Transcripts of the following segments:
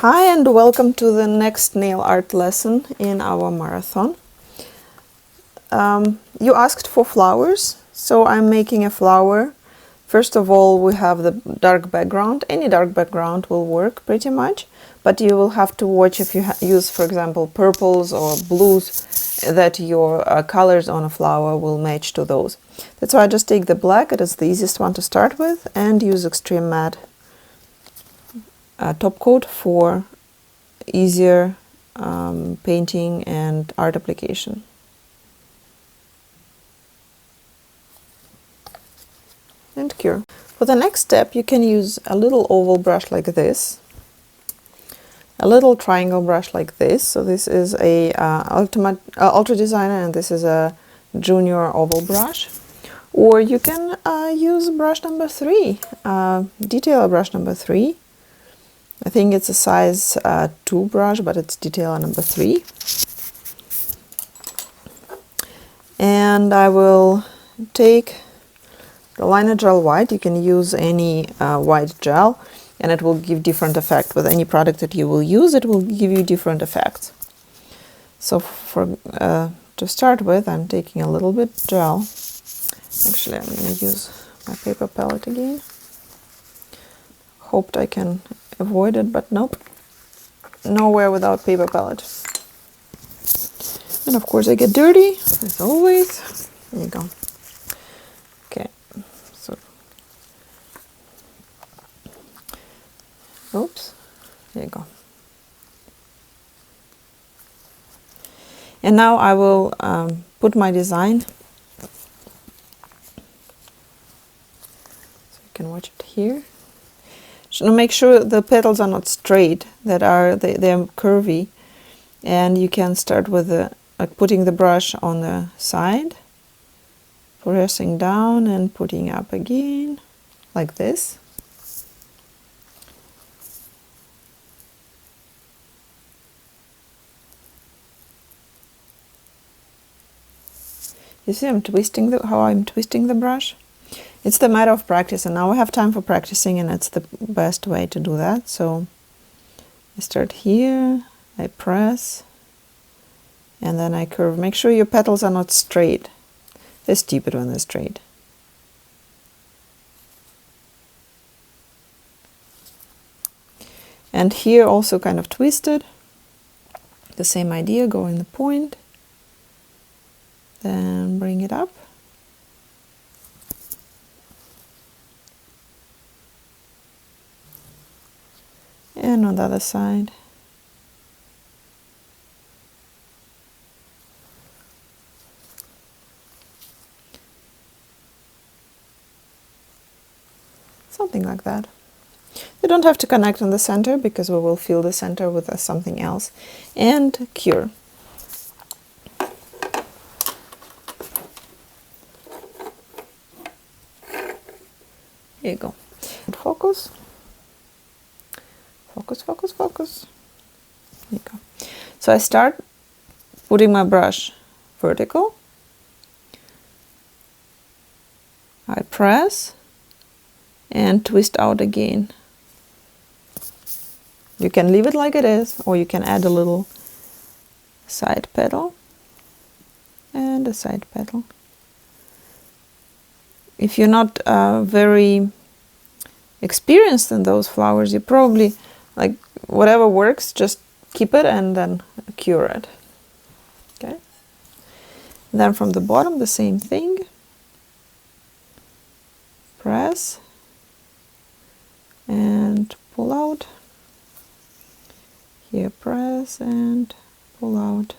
Hi and welcome to the next nail art lesson in our marathon. You asked for flowers, so I'm making a flower. First of all, we have the dark background. Any dark background will work pretty much, but you will have to watch if you use, for example, purples or blues, that your colors on a flower will match to those. That's why I just take the black, it is the easiest one to start with, and use extreme matte top coat for easier painting and art application. And cure. For the next step, you can use a little oval brush like this, a little triangle brush like this. So this is a Ultra Designer, and this is a junior oval brush. Or you can use brush number 3, detail brush number 3. I think it's a size 2 brush, but it's detail number 3. And I will take the liner gel white. You can use any white gel, and it will give different effect. With any product that you will use, it will give you different effects. So for to start with, I'm taking a little bit gel. Actually, I'm going to use my paper palette again. Hoped I can avoid it, but nope. Nowhere without paper palette. And of course I get dirty, as always. There you go. Okay, so, oops, there you go. And now I will put my design. So you can watch it here. So make sure the petals are not straight, that are they're curvy, and you can start with putting the brush on the side, pressing down and putting up again, like this. You see, I'm twisting how I'm twisting the brush. It's the matter of practice, and now I have time for practicing, and it's the best way to do that. So I start here, I press, and then I curve. Make sure your petals are not straight. They're stupid when they're straight. And here also kind of twisted. The same idea, go in the point, then bring it up. And on the other side. Something like that. You don't have to connect on the center, because we will fill the center with something else. And cure. Here you go. And focus. Focus, focus, focus. There you go. So I start putting my brush vertical. I press and twist out again. You can leave it like it is, or you can add a little side petal and a side petal. If you're not very experienced in those flowers, you probably, like, whatever works, just keep it and then cure it. Okay. And then from the bottom, the same thing. Press and pull out. Here, press and pull out.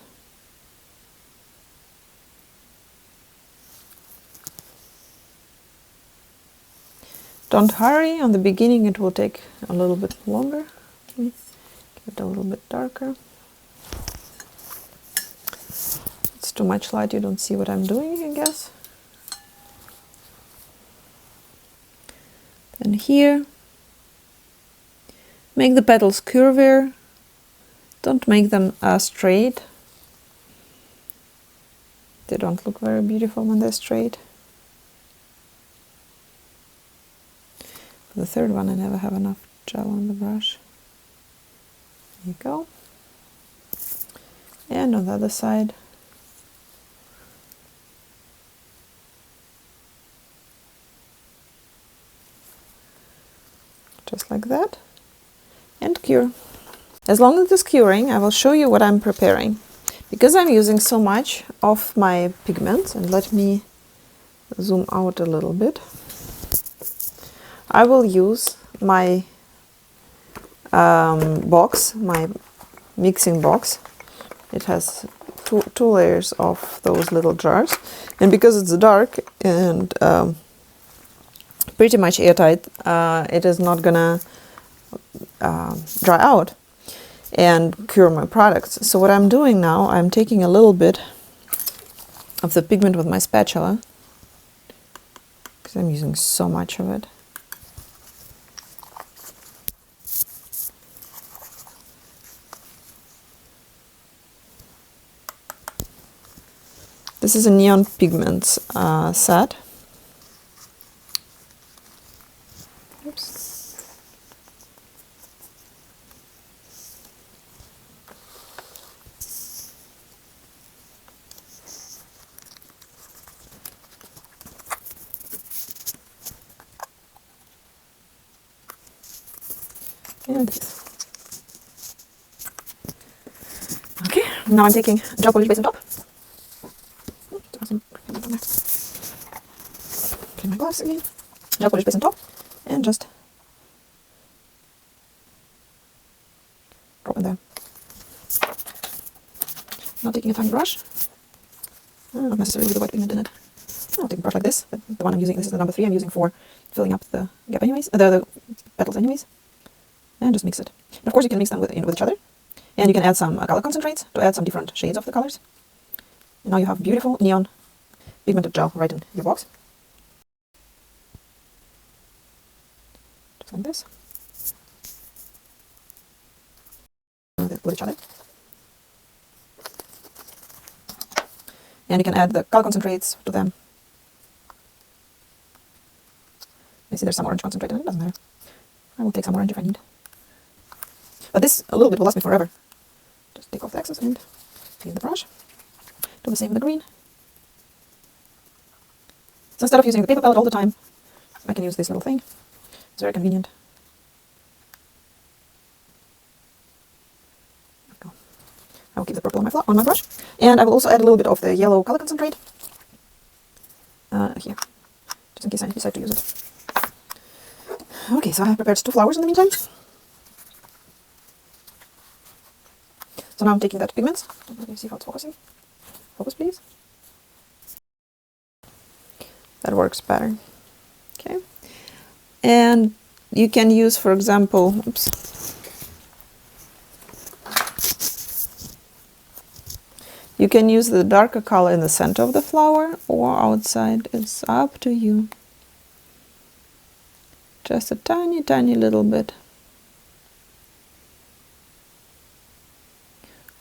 Don't hurry. On the beginning it will take a little bit longer. Give it a little bit darker. It's too much light, you don't see what I'm doing, I guess. Then here, make the petals curvier. Don't make them straight. They don't look very beautiful when they're straight. For the third one, I never have enough gel on the brush. There you go. And on the other side. Just like that. And cure. As long as it's curing, I will show you what I'm preparing. Because I'm using so much of my pigments, and let me zoom out a little bit, I will use my box, my mixing box. It has two layers of those little jars, and because it's dark and pretty much airtight, it is not gonna dry out and cure my products. So what I'm doing now, I'm taking a little bit of the pigment with my spatula, because I'm using so much of it. This is a neon pigments set. Oops. And this. Okay, now I'm taking gel polish base on top. Clean my gloves again. Gel polish base on top, and just drop in there. Now taking a tiny brush, not necessarily with the white pigment in it. I'll take a brush like this. The one I'm using, this is the number 3 I'm using for filling up the gap anyways, the petals anyways. And just mix it. And of course you can mix them with each other. And you can add some color concentrates to add some different shades of the colors. And now you have beautiful neon pigmented gel right in your box. Just like this. With each other. And you can add the color concentrates to them. You see there's some orange concentrate in it, doesn't matter. I will take some orange if I need. But this, a little bit, will last me forever. Just take off the excess and clean the brush. Do the same with the green. So instead of using the paper palette all the time, I can use this little thing. It's very convenient. Go. I will keep the purple on my brush. And I will also add a little bit of the yellow color concentrate here, just in case I decide to use it. Okay, so I have prepared 2 flowers in the meantime. So now I'm taking that pigment. Let me see how it's focusing. Focus, please. That works better. Okay. And you can use, for example, oops. You can use the darker color in the center of the flower or outside. It's up to you. Just a tiny, tiny little bit.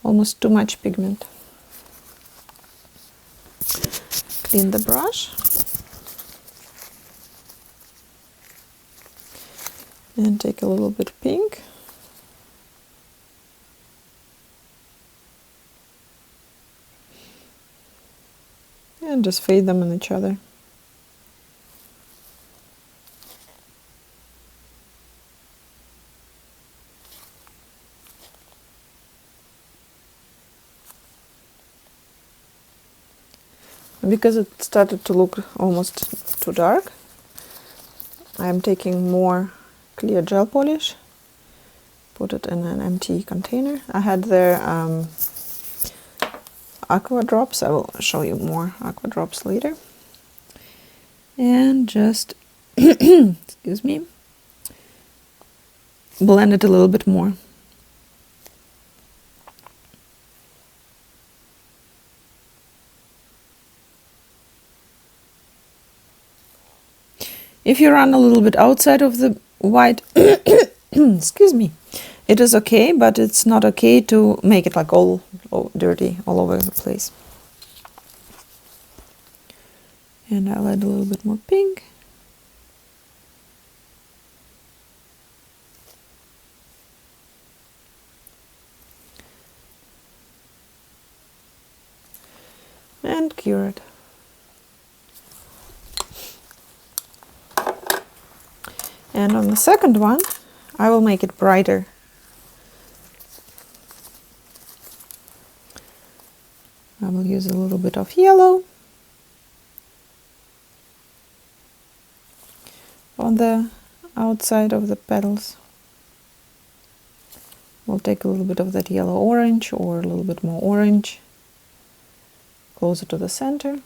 Almost too much pigment. Clean the brush. And take a little bit pink. And just fade them in each other. Because it started to look almost too dark, I am taking more clear gel polish, put it in an empty container. I had there aqua drops. I will show you more aqua drops later. And just, excuse me, blend it a little bit more. If you run a little bit outside of the white, excuse me, it is okay, but it's not okay to make it like all dirty all over the place. And I'll add a little bit more pink. and cure it. And on the second one, I will make it brighter. I will use a little bit of yellow on the outside of the petals. We'll take a little bit of that yellow orange or a little bit more orange closer to the center.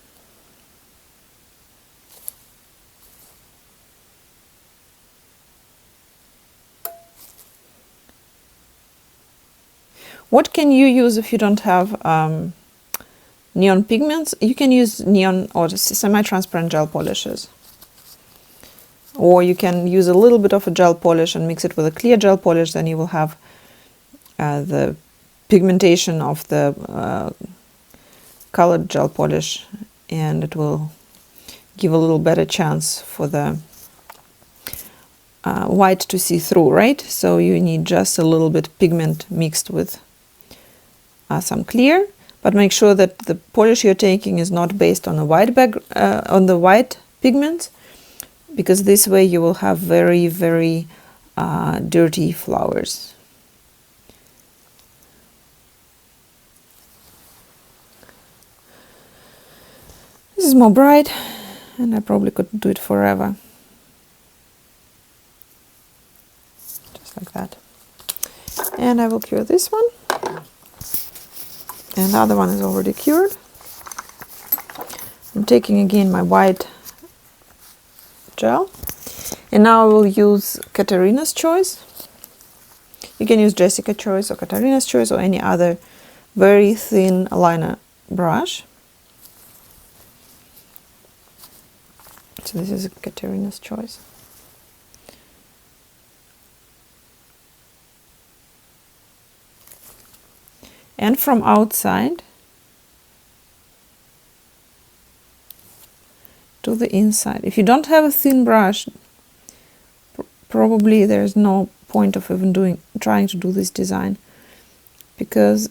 What can you use if you don't have neon pigments? You can use neon or semi-transparent gel polishes. Or you can use a little bit of a gel polish and mix it with a clear gel polish, then you will have the pigmentation of the colored gel polish, and it will give a little better chance for the white to see through, right? So you need just a little bit pigment mixed with some clear, but make sure that the polish you're taking is not based on a white on the white pigment, because this way you will have very, very dirty flowers. This is more bright, and I probably could do it forever. Just like that. And I will cure this one. And the other one is already cured. I'm taking again my white gel. And now I will use Katarina's Choice. You can use Jessica Choice or Katarina's Choice or any other very thin liner brush. So this is Katarina's Choice. And from outside to the inside. If you don't have a thin brush, probably there's no point of even trying to do this design, because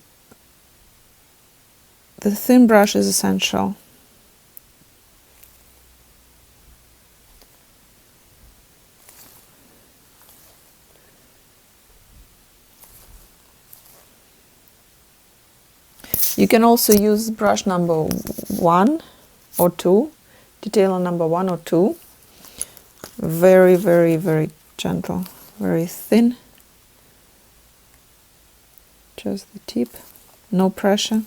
the thin brush is essential. You can also use brush number 1 or 2, detailer number 1 or 2. Very, very, very gentle, very thin. Just the tip, no pressure.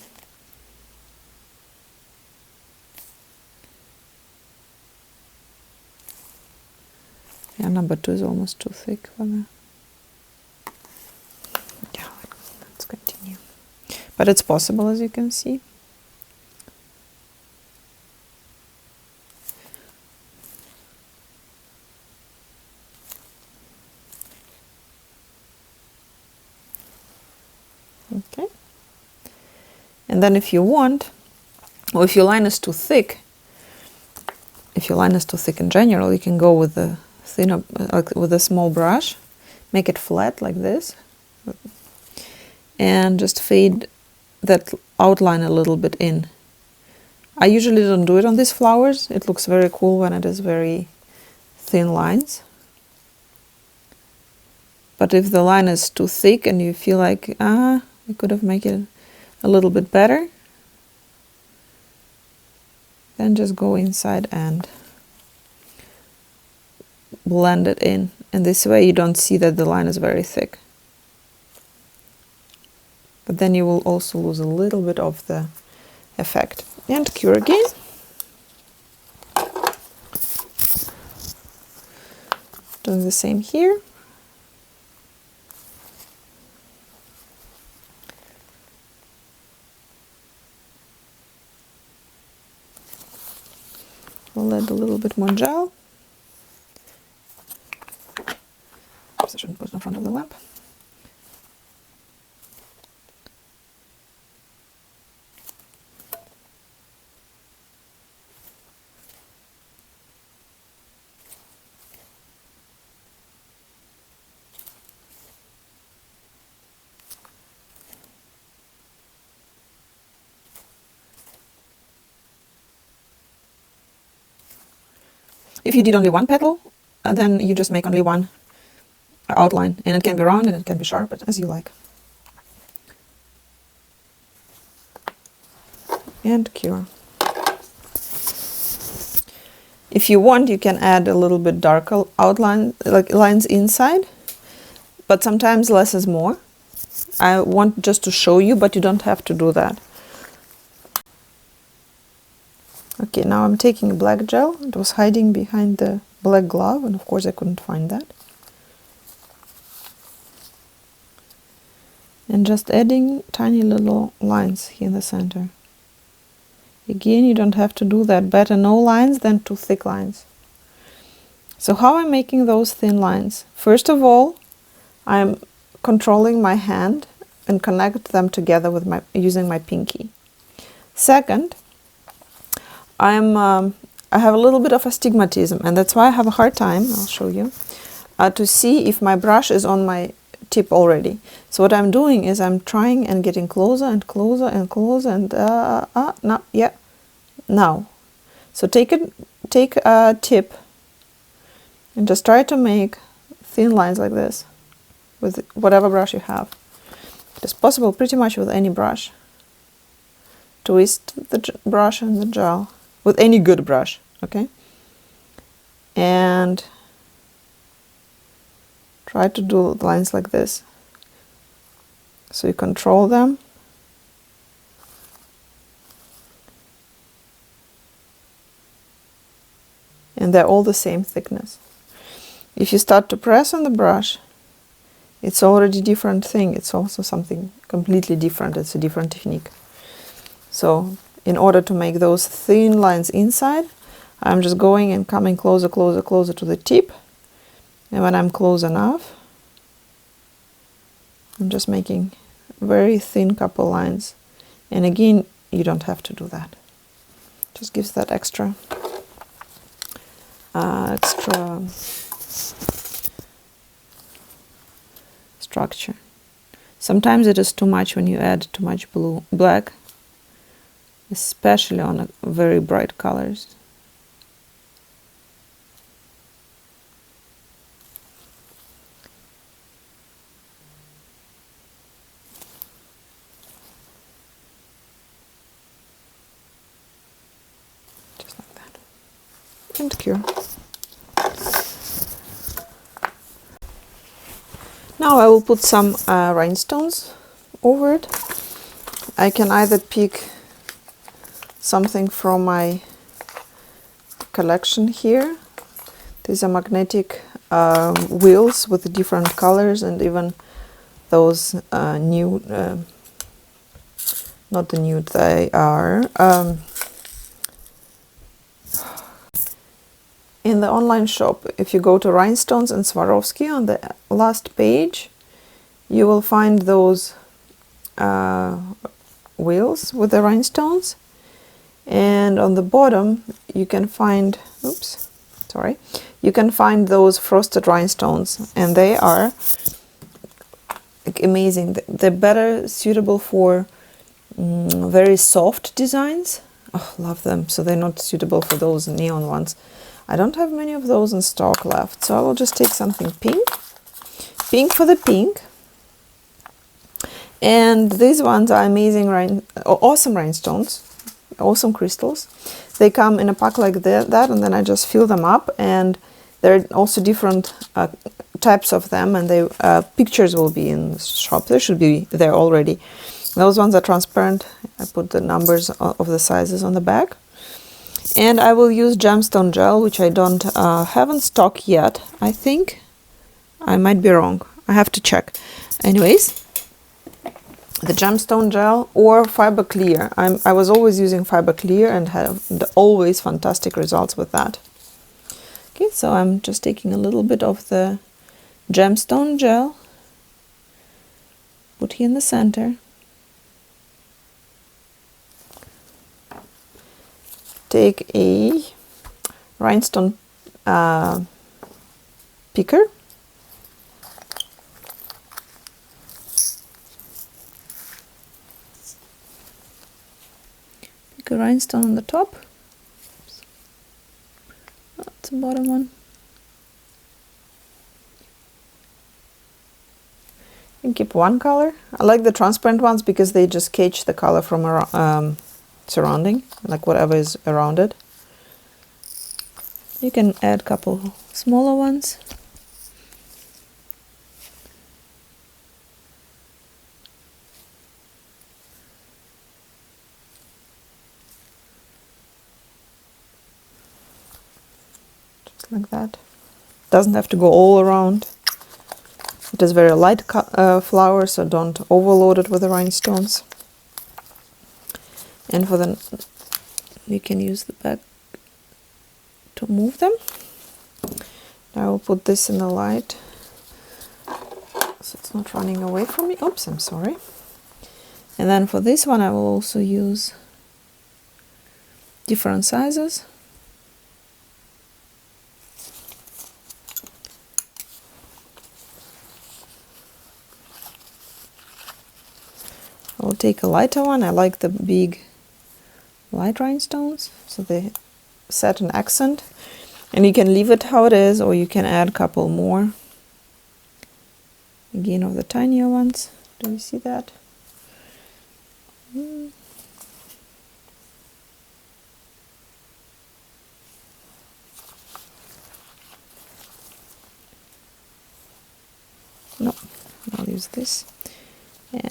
Yeah, number 2 is almost too thick for that. Yeah, let's continue. But it's possible, as you can see. Okay. And then if you want, or if your line is too thick, in general, you can go with the thinner, like with a small brush, make it flat like this, and just fade that outline a little bit in. I usually don't do it on these flowers. It looks very cool when it is very thin lines. But if the line is too thick and you feel like, I could have made it a little bit better, then just go inside and blend it in. And this way you don't see that the line is very thick. But then you will also lose a little bit of the effect. And cure again. Doing the same here. We'll add a little bit more gel. Oops, I shouldn't put it in front of the lamp. If you did only one petal, then you just make only one outline, and it can be round and it can be sharp, but as you like. And cure. If you want, you can add a little bit darker outline, like lines inside, but sometimes less is more. I want just to show you, but you don't have to do that. Okay, now I'm taking a black gel. It was hiding behind the black glove, and of course I couldn't find that. And just adding tiny little lines here in the center. Again, you don't have to do that. Better no lines than too thick lines. So how I'm making those thin lines? First of all, I'm controlling my hand and connect them together with using my pinky. Second, I have a little bit of astigmatism, and that's why I have a hard time, I'll show you, to see if my brush is on my tip already. So what I'm doing is I'm trying and getting closer and closer and closer, and no, yeah, now. So take a tip and just try to make thin lines like this with whatever brush you have. It's possible pretty much with any brush. Twist the brush and the gel with any good brush, okay? And try to do lines like this. So you control them. And they're all the same thickness. If you start to press on the brush, it's already a different thing. It's also something completely different. It's a different technique. So in order to make those thin lines inside, I'm just going and coming closer, closer, closer to the tip. And when I'm close enough, I'm just making very thin couple lines. And again, you don't have to do that. Just gives that extra structure. Sometimes it is too much when you add too much black, especially on very bright colors. Just like that. And cure. Now I will put some rhinestones over it. I can either pick something from my collection here. These are magnetic wheels with different colors, and even those nude, not the nude, they are in the online shop. If you go to Rhinestones and Swarovski, on the last page you will find those wheels with the rhinestones, and on the bottom you can find, you can find those frosted rhinestones, and they are like amazing. They're better suitable for very soft designs. Oh, love them. So they're not suitable for those neon ones. I don't have many of those in stock left, so I will just take something pink. Pink for the pink. And these ones are amazing, awesome rhinestones, awesome crystals. They come in a pack like that, and then I just fill them up, and there are also different types of them, and they pictures will be in the shop. They should be there already. Those ones are transparent. I put the numbers of the sizes on the back. And I will use gemstone gel, which I don't have in stock yet. I think I might be wrong. I have to check. Anyways, the gemstone gel or fiber clear. I was always using fiber clear and have always fantastic results with that. Okay, so I'm just taking a little bit of the gemstone gel, put here in the center. Take a rhinestone picker. Pick a rhinestone on the top. It's the bottom one. You can keep one color. I like the transparent ones because they just catch the color from surrounding, like whatever is around it. You can add a couple smaller ones. Just like that. Doesn't have to go all around. It is very light flower, so don't overload it with the rhinestones. And for the, you can use the back to move them. I will put this in the light so it's not running away from me. Oops, I'm sorry. And then for this one I will also use different sizes. I will take a lighter one. I like the big light rhinestones, so they set an accent. And you can leave it how it is, or you can add a couple more. Again, of the tinier ones. Do you see that? No, I'll use this. Yeah,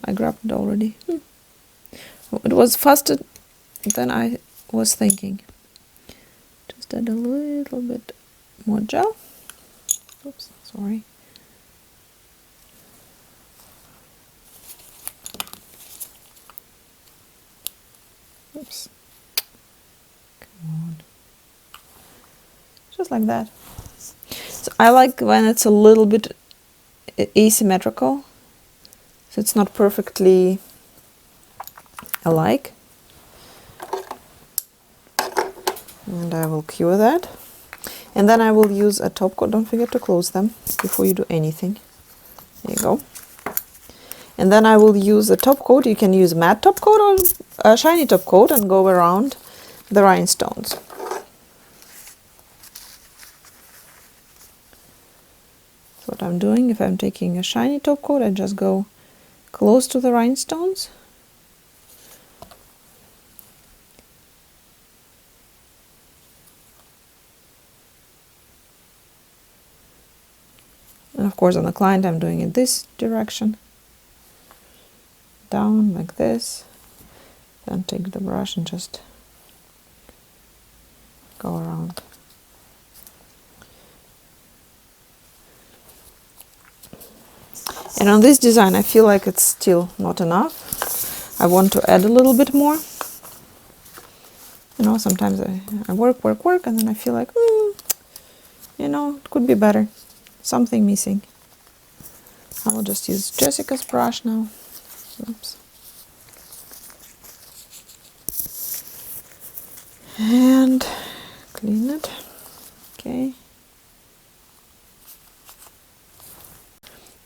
I grabbed it already. It was faster than I was thinking. Just add a little bit more gel. Oops, sorry. Oops. Come on. Just like that. So I like when it's a little bit asymmetrical. So it's not perfectly alike. And I will cure that. And then I will use a top coat. Don't forget to close them before you do anything. There you go. And then I will use a top coat. You can use matte top coat or a shiny top coat and go around the rhinestones. So what I'm doing, if I'm taking a shiny top coat, I just go close to the rhinestones. And of course on the client I'm doing it this direction. Down like this. Then take the brush and just go around. And on this design I feel like it's still not enough. I want to add a little bit more. You know, sometimes I work, and then I feel like, you know, it could be better. Something missing. I will just use Jessica's brush now. Oops. And clean it. Okay.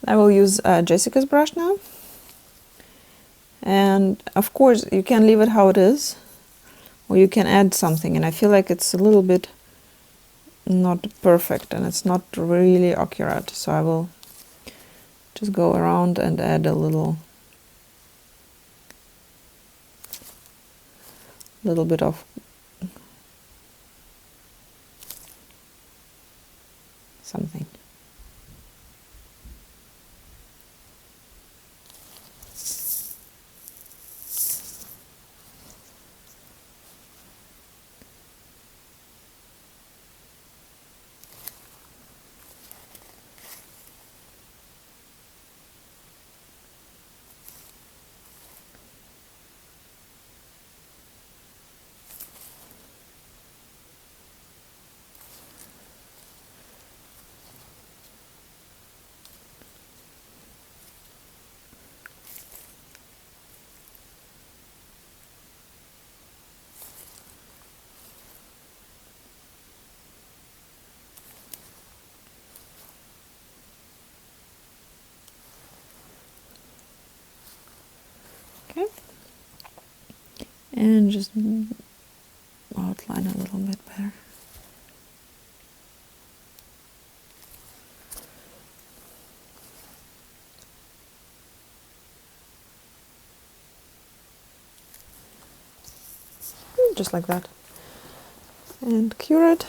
I will use Jessica's brush now. And of course you can leave it how it is, or you can add something, and I feel like it's a little bit not perfect and it's not really accurate, so I will just go around and add a little bit of something. Okay. And just outline a little bit better. just like that. And cure it.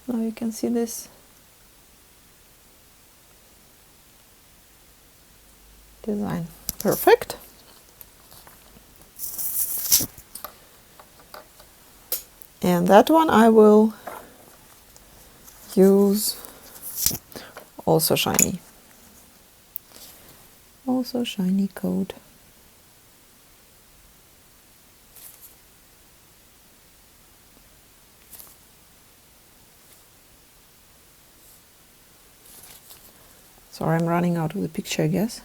Now you can see this design. Perfect. And that one I will use also shiny. Also shiny coat. Sorry, I'm running out of the picture, I guess.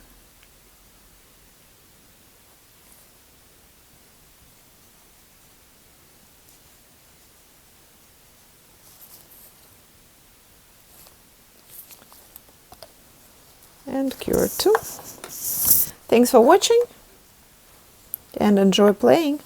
And cure it too. Thanks for watching and enjoy playing.